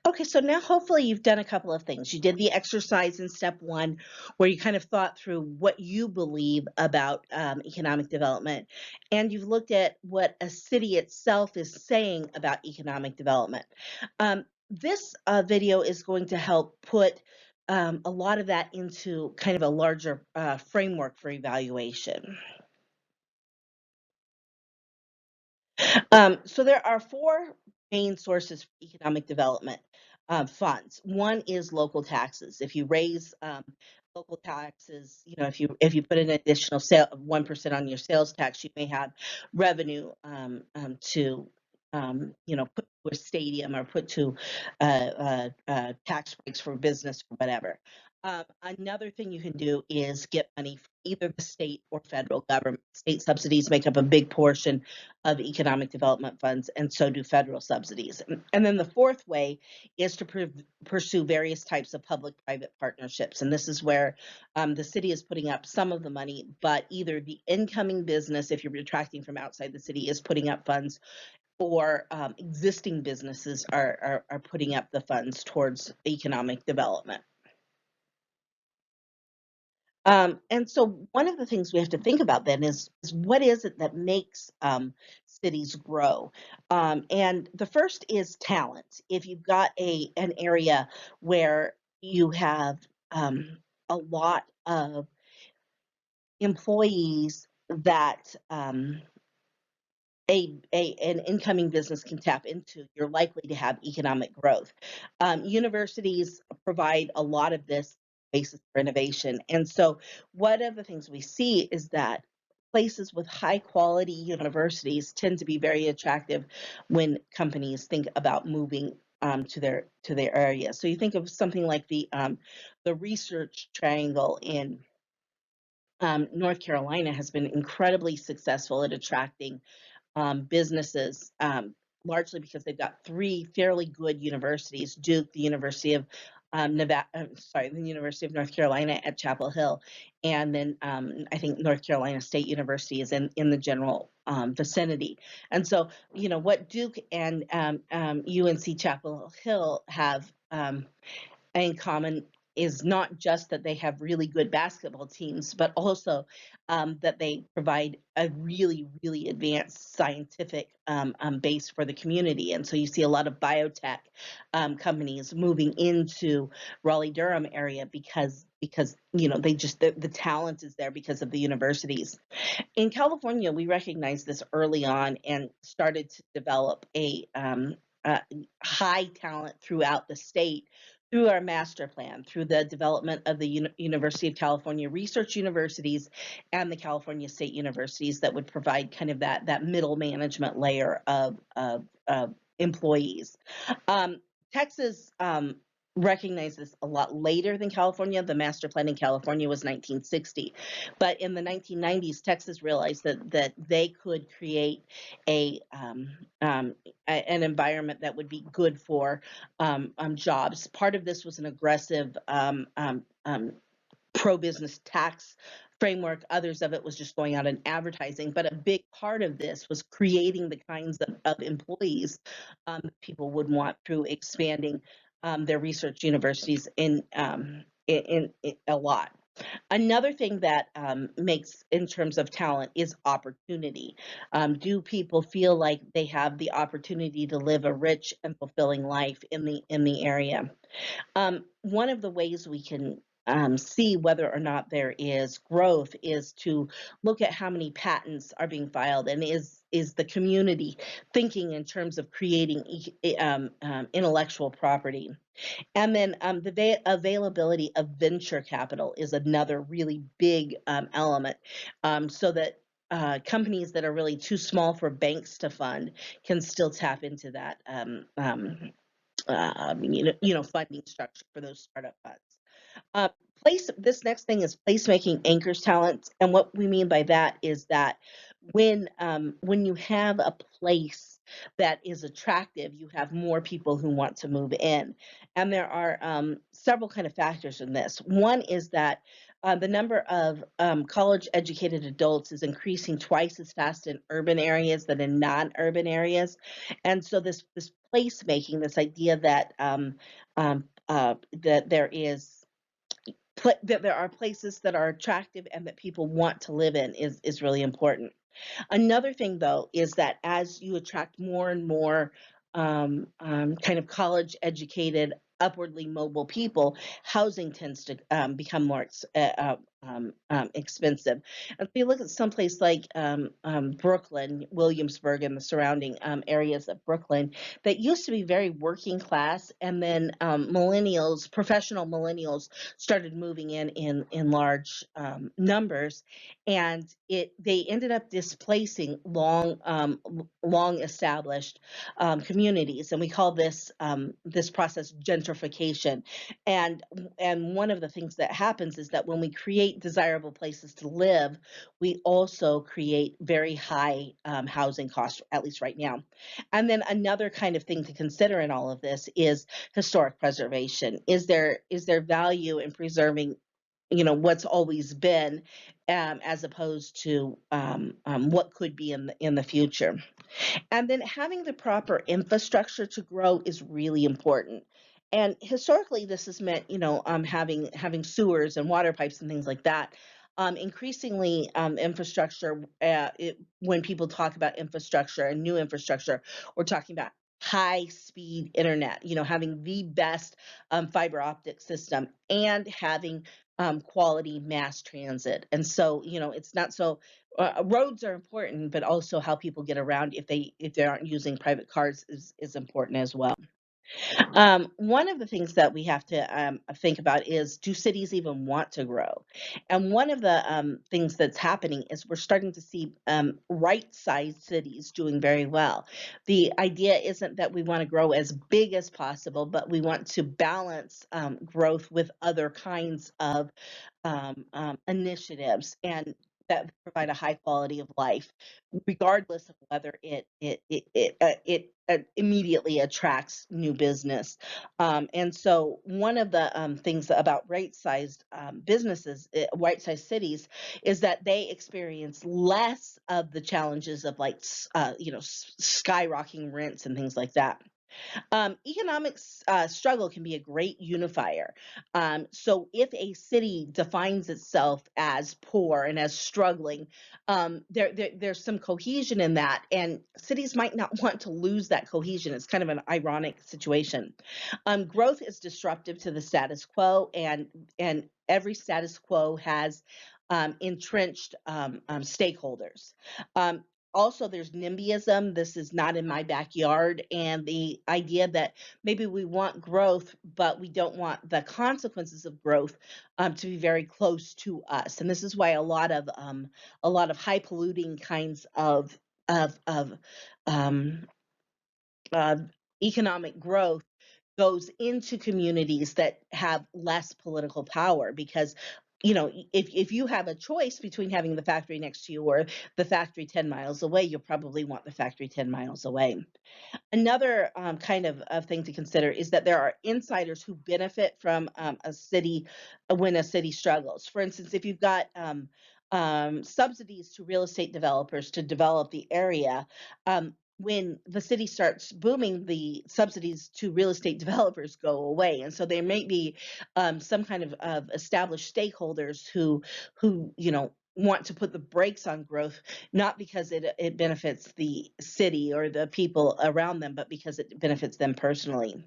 Okay, so now hopefully you've done a couple of things. You did the exercise in step one, where you kind of thought through what you believe about economic development, and you've looked at what a city itself is saying about economic development. This video is going to help put a lot of that into kind of a larger framework for evaluation. So there are four main sources for economic development funds. One is local taxes. If you raise local taxes, if you put an additional 1% on your sales tax, you may have revenue to put to a stadium or put to tax breaks for business or whatever. Another thing you can do is get money from either the state or federal government. State subsidies make up a big portion of economic development funds, and so do federal subsidies. And then the fourth way is to pursue various types of public-private partnerships. And this is where the city is putting up some of the money, but either the incoming business, if you're attracting from outside the city, is putting up funds, or existing businesses are putting up the funds towards economic development. And so one of the things we have to think about then is what is it that makes cities grow? And the first is talent. If you've got an area where you have a lot of employees that an incoming business can tap into, you're likely to have economic growth. Universities provide a lot of this basis for innovation. And so one of the things we see is that places with high quality universities tend to be very attractive when companies think about moving to their area. So you think of something like the Research Triangle in North Carolina has been incredibly successful at attracting businesses, largely because they've got three fairly good universities: Duke, the University of the University of North Carolina at Chapel Hill, and then I think North Carolina State University is in the general vicinity. And so, what Duke and UNC Chapel Hill have in common is not just that they have really good basketball teams, but also that they provide a really, really advanced scientific base for the community. And so you see a lot of biotech companies moving into Raleigh-Durham area because they just the talent is there because of the universities. In California, we recognized this early on and started to develop a high talent throughout the state through our master plan, through the development of the University of California research universities and the California State Universities that would provide kind of that middle management layer of employees. Texas recognized this a lot later than California. The master plan in California was 1960, but in the 1990s, Texas realized that they could create an environment that would be good for jobs. Part of this was an aggressive pro-business tax framework. Others of it was just going out and advertising. But a big part of this was creating the kinds of employees that people would want through expanding their research universities in a lot. Another thing that makes in terms of talent is opportunity. Do people feel like they have the opportunity to live a rich and fulfilling life in the area? One of the ways we can see whether or not there is growth is to look at how many patents are being filed, and is the community thinking in terms of creating intellectual property. And then the availability of venture capital is another really big element, so that companies that are really too small for banks to fund can still tap into that funding structure for those startup funds. This next thing is placemaking anchors talent, and what we mean by that is that when you have a place that is attractive, you have more people who want to move in, and there are several kind of factors in this. One is that The number of college-educated adults is increasing twice as fast in urban areas than in non-urban areas, and so this placemaking, this idea that there is that there are places that are attractive and that people want to live in is really important. Another thing, though, is that as you attract more and more kind of college educated, upwardly mobile people, housing tends to become more expensive. And if you look at someplace like Brooklyn, Williamsburg, and the surrounding areas of Brooklyn, that used to be very working class, and then millennials, professional millennials, started moving in large numbers, and they ended up displacing long established communities, and we call this process gentrification. And one of the things that happens is that when we create desirable places to live, we also create very high housing costs, at least right now. And then another kind of thing to consider in all of this is historic preservation. Is there value in preserving what's always been, as opposed to what could be in the future. And then having the proper infrastructure to grow is really important. And historically, this has meant, having sewers and water pipes and things like that. Increasingly, infrastructure, when people talk about infrastructure and new infrastructure, we're talking about high speed internet, having the best fiber optic system and having quality mass transit. And so, it's not so roads are important, but also how people get around if they aren't using private cars is important as well. One of the things that we have to think about is, do cities even want to grow? And one of the things that's happening is we're starting to see right-sized cities doing very well. The idea isn't that we want to grow as big as possible, but we want to balance growth with other kinds of initiatives and that provide a high quality of life, regardless of whether it immediately attracts new business. And so, one of the things about right-sized businesses, right-sized cities, is that they experience less of the challenges of like skyrocketing rents and things like that. Economics struggle can be a great unifier. So if a city defines itself as poor and as struggling, there's some cohesion in that, and cities might not want to lose that cohesion. It's kind of an ironic situation. Growth is disruptive to the status quo, and every status quo has entrenched stakeholders. Um, Also, there's NIMBYism. This is not in my backyard. And the idea that maybe we want growth, but we don't want the consequences of growth to be very close to us. And this is why a lot of high polluting kinds of um, uh, economic growth goes into communities that have less political power, because if you have a choice between having the factory next to you or the factory 10 miles away, you'll probably want the factory 10 miles away. Another kind of thing to consider is that there are insiders who benefit from a city when a city struggles. For instance, if you've got subsidies to real estate developers to develop the area, when the city starts booming, the subsidies to real estate developers go away, and so there may be some kind of established stakeholders who want to put the brakes on growth, not because it benefits the city or the people around them, but because it benefits them personally.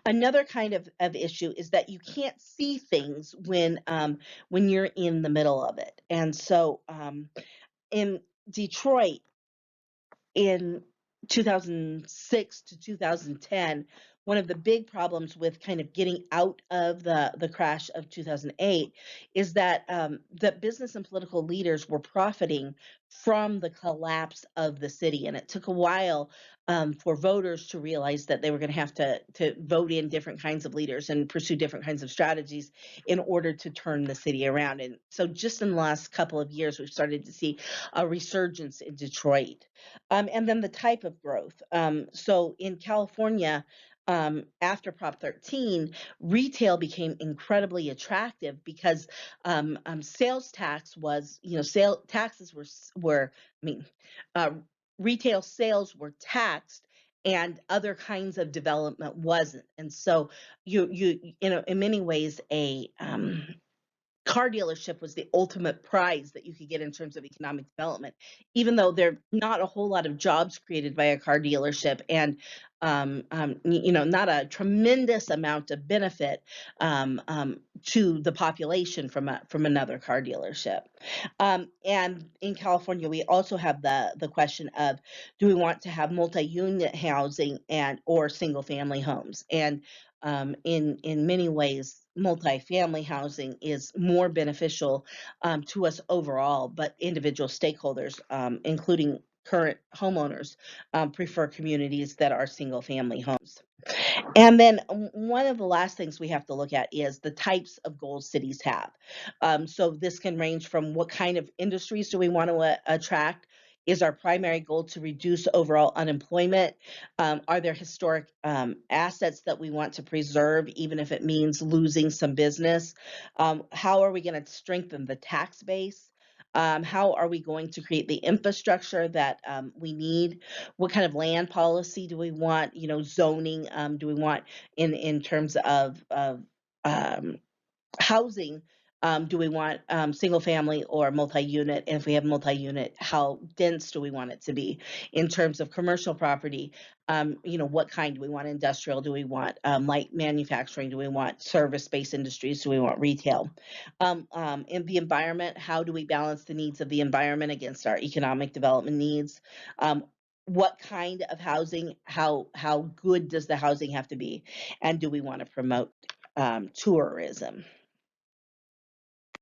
Another kind of issue is that you can't see things when you're in the middle of it. And so in Detroit in 2006 to 2010, one of the big problems with kind of getting out of the crash of 2008 is that business and political leaders were profiting from the collapse of the city, and it took a while for voters to realize that they were going to have to vote in different kinds of leaders and pursue different kinds of strategies in order to turn the city around. And so, just in the last couple of years, we've started to see a resurgence in Detroit. And then the type of growth. So in California, after Prop 13, retail became incredibly attractive because sales tax was, sale taxes were, I mean, uh, retail sales were taxed, and other kinds of development wasn't. And so in many ways, a car dealership was the ultimate prize that you could get in terms of economic development, even though there are not a whole lot of jobs created by a car dealership, and not a tremendous amount of benefit to the population from another car dealership. And in California, we also have the question of, do we want to have multi-unit housing and or single family homes? And in many ways, multifamily housing is more beneficial to us overall, but individual stakeholders, including current homeowners, prefer communities that are single family homes. And then one of the last things we have to look at is the types of goals cities have. So this can range from, what kind of industries do we want to attract? Is our primary goal to reduce overall unemployment? Are there historic assets that we want to preserve, even if it means losing some business? How are we going to strengthen the tax base? How are we going to create the infrastructure that we need? What kind of land policy do we want? Zoning, do we want in terms of um, housing? Do we want single family or multi-unit? And if we have multi-unit, how dense do we want it to be? In terms of commercial property, what kind do we want? Industrial? Do we want light manufacturing? Do we want service-based industries? Do we want retail? In the environment, how do we balance the needs of the environment against our economic development needs? What kind of housing? How good does the housing have to be? And do we want to promote tourism?